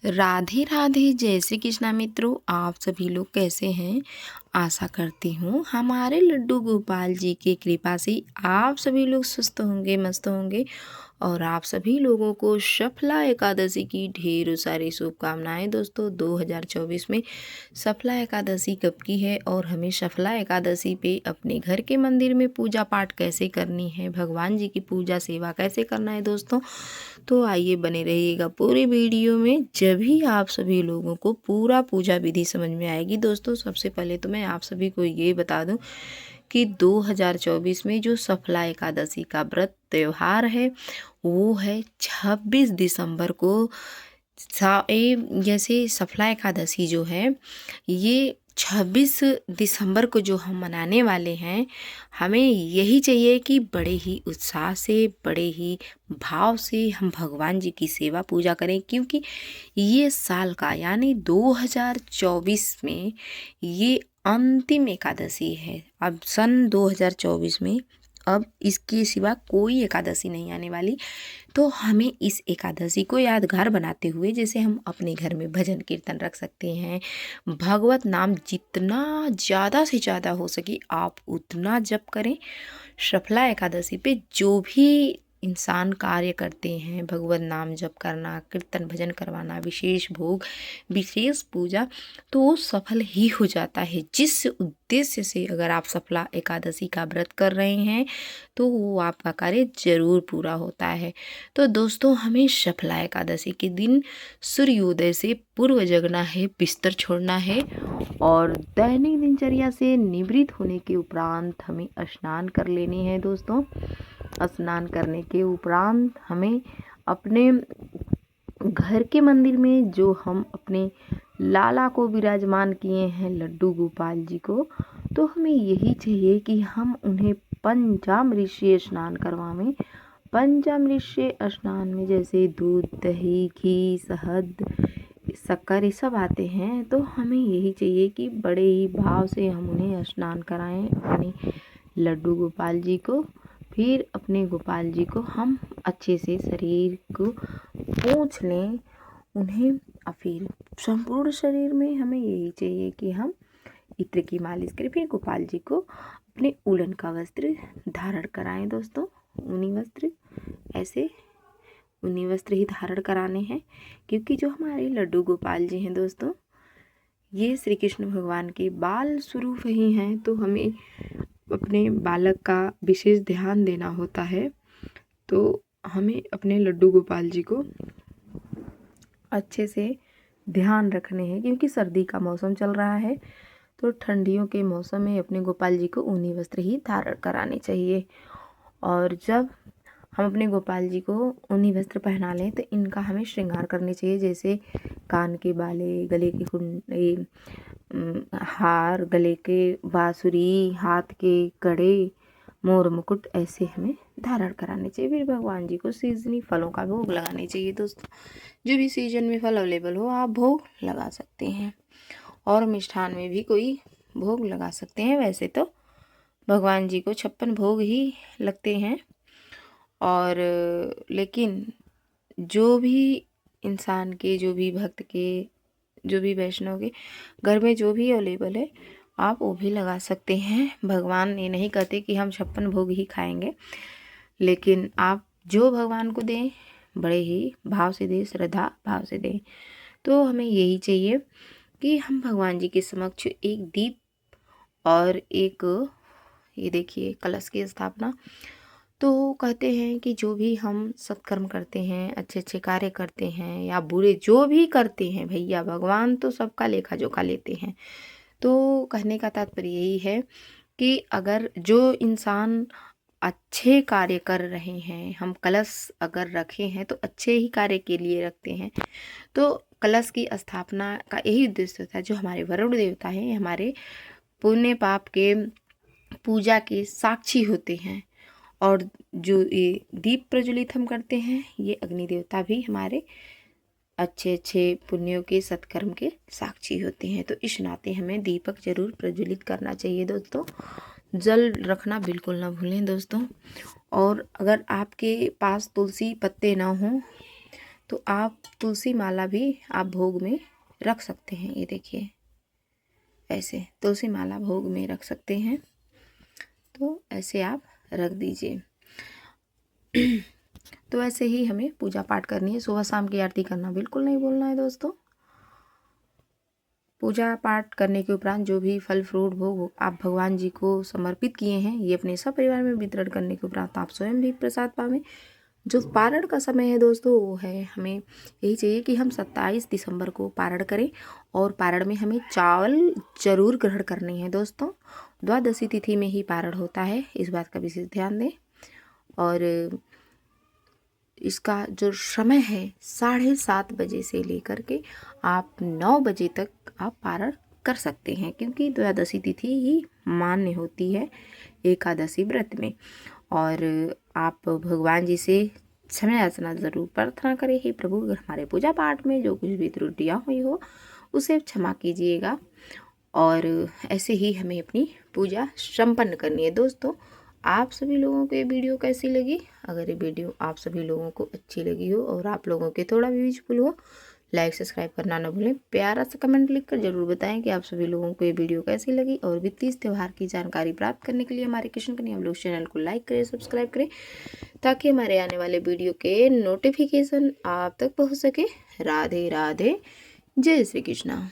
राधे राधे, जय श्री कृष्णा मित्रों। आप सभी लोग कैसे हैं? आशा करती हूँ हमारे लड्डू गोपाल जी की कृपा से आप सभी लोग स्वस्थ होंगे, मस्त होंगे। और आप सभी लोगों को सफला एकादशी की ढेरों सारी शुभकामनाएं। दोस्तों 2024 में सफला एकादशी कब की है और हमें सफला एकादशी पे अपने घर के मंदिर में पूजा पाठ कैसे करनी है, भगवान जी की पूजा सेवा कैसे करना है दोस्तों, तो आइए बने रहिएगा पूरी वीडियो में। जब भी आप सभी लोगों को पूरा पूजा विधि समझ में आएगी। दोस्तों सबसे पहले तो मैं आप सभी को ये बता दूं कि 2024 में जो सफला एकादशी का व्रत त्यौहार है वो है 26 दिसंबर को। जैसे सफला एकादशी जो है ये 26 दिसंबर को जो हम मनाने वाले हैं, हमें यही चाहिए कि बड़े ही उत्साह से, बड़े ही भाव से हम भगवान जी की सेवा पूजा करें, क्योंकि ये साल का यानी 2024 में ये अंतिम एकादशी है। अब सन 2024 में अब इसके सिवा कोई एकादशी नहीं आने वाली। तो हमें इस एकादशी को यादगार बनाते हुए, जैसे हम अपने घर में भजन कीर्तन रख सकते हैं, भगवत नाम जितना ज़्यादा से ज़्यादा हो सके आप उतना जप करें। सफला एकादशी पे जो भी इंसान कार्य करते हैं, भगवत नाम जप करना, कीर्तन भजन करवाना, विशेष भोग, विशेष पूजा, तो वो सफल ही हो जाता है। जिस उद्देश्य से अगर आप सफला एकादशी का व्रत कर रहे हैं तो वो आपका कार्य जरूर पूरा होता है। तो दोस्तों हमें सफला एकादशी के दिन सूर्योदय से पूर्व जगना है, बिस्तर छोड़ना है और दैनिक दिनचर्या से निवृत्त होने के उपरांत हमें स्नान कर लेने हैं। दोस्तों स्नान करने के उपरांत हमें अपने घर के मंदिर में जो हम अपने लाला को विराजमान किए हैं, लड्डू गोपाल जी को, तो हमें यही चाहिए कि हम उन्हें पंचामृत से स्नान करवाएं। पंचामृत से स्नान में जैसे दूध, दही, घी, शहद, शक्कर ये सब आते हैं, तो हमें यही चाहिए कि बड़े ही भाव से हम उन्हें स्नान कराएं अपने लड्डू गोपाल जी को। फिर अपने गोपाल जी को हम अच्छे से शरीर को पोंछ लें उन्हें, और फिर संपूर्ण शरीर में हमें यही चाहिए कि हम इत्र की मालिश करें। फिर गोपाल जी को अपने उलन का वस्त्र धारण कराएं। दोस्तों ऊनी वस्त्र, ऐसे ऊनी वस्त्र ही धारण कराने हैं, क्योंकि जो हमारे लड्डू गोपाल जी हैं दोस्तों, ये श्री कृष्ण भगवान के बाल स्वरूप ही हैं। तो हमें अपने बालक का विशेष ध्यान देना होता है। तो हमें अपने लड्डू गोपाल जी को अच्छे से ध्यान रखने हैं, क्योंकि सर्दी का मौसम चल रहा है। तो ठंडियों के मौसम में अपने गोपाल जी को ऊनी वस्त्र ही धारण कराने चाहिए। और जब हम अपने गोपाल जी को ऊनी वस्त्र पहना लें तो इनका हमें श्रृंगार करने चाहिए, जैसे कान के बाले, गले के हार, गले के बांसुरी, हाथ के कड़े, मोर मुकुट ऐसे हमें धारण कराने चाहिए। फिर भगवान जी को सीजनी फलों का भोग लगाने चाहिए। दोस्तों जो भी सीजन में फल अवेलेबल हो आप भोग लगा सकते हैं, और मिष्ठान में भी कोई भोग लगा सकते हैं। वैसे तो भगवान जी को 56 भोग ही लगते हैं, और लेकिन जो भी इंसान के, जो भी भक्त के, जो भी वैष्णव के घर में जो भी अवेलेबल है आप वो भी लगा सकते हैं। भगवान ये नहीं कहते कि हम 56 भोग ही खाएंगे, लेकिन आप जो भगवान को दें बड़े ही भाव से दें, श्रद्धा भाव से दें। तो हमें यही चाहिए कि हम भगवान जी के समक्ष एक दीप और एक, ये देखिए, कलश की स्थापना। तो कहते हैं कि जो भी हम सत्कर्म करते हैं, अच्छे अच्छे कार्य करते हैं या बुरे जो भी करते हैं, भैया भगवान तो सबका लेखा जोखा लेते हैं। तो कहने का तात्पर्य यही है कि अगर जो इंसान अच्छे कार्य कर रहे हैं, हम कलश अगर रखे हैं तो अच्छे ही कार्य के लिए रखते हैं। तो कलश की स्थापना का यही उद्देश्य होता है। जो हमारे वरुण देवता हैं, हमारे पुण्य पाप के पूजा के साक्षी होते हैं। और जो ये दीप प्रज्वलित हम करते हैं, ये अग्नि देवता भी हमारे अच्छे अच्छे पुण्यों के, सत्कर्म के साक्षी होते हैं। तो इस नाते हमें दीपक जरूर प्रज्वलित करना चाहिए। दोस्तों जल रखना बिल्कुल ना भूलें दोस्तों। और अगर आपके पास तुलसी पत्ते ना हों तो आप तुलसी माला भी आप भोग में रख सकते हैं। ये देखिए ऐसे तुलसी माला भोग में रख सकते हैं, तो ऐसे आप रख दीजिए। तो ऐसे ही हमें पूजा पाठ करनी है। सुबह शाम की आरती करना बिल्कुल नहीं भूलना है दोस्तों। पूजा पाठ करने के उपरांत जो भी फल फ्रूट भोग आप भगवान जी को समर्पित किए हैं, ये अपने सब परिवार में वितरण करने के उपरांत आप स्वयं भी प्रसाद पावें। जो पारण का समय है दोस्तों, वो है हमें यही चाहिए कि हम 27 दिसंबर को पारण करें, और पारण में हमें चावल जरूर ग्रहण करने हैं दोस्तों। द्वादशी तिथि में ही पारण होता है, इस बात का विशेष ध्यान दें। और इसका जो समय है 7:30 बजे से लेकर के आप 9 बजे तक आप पारण कर सकते हैं, क्योंकि द्वादशी तिथि ही मान्य होती है एकादशी व्रत में। और आप भगवान जी से क्षमा याचना ज़रूर प्रार्थना करें, हे प्रभु अगर हमारे पूजा पाठ में जो कुछ भी त्रुटियाँ हुई हो उसे क्षमा कीजिएगा। और ऐसे ही हमें अपनी पूजा संपन्न करनी है दोस्तों। आप सभी लोगों को ये वीडियो कैसी लगी? अगर ये वीडियो आप सभी लोगों को अच्छी लगी हो और आप लोगों के थोड़ा भी यूजफुल हो, लाइक सब्सक्राइब करना ना भूलें। प्यारा सा कमेंट लिखकर जरूर बताएं कि आप सभी लोगों को ये वीडियो कैसी लगी। और भी तीज त्यौहार की जानकारी प्राप्त करने के लिए हमारे किशन कन्या व्लॉग चैनल को लाइक करें, सब्सक्राइब करें, ताकि हमारे आने वाले वीडियो के नोटिफिकेशन आप तक पहुँच सके। राधे राधे, जय श्री कृष्णा।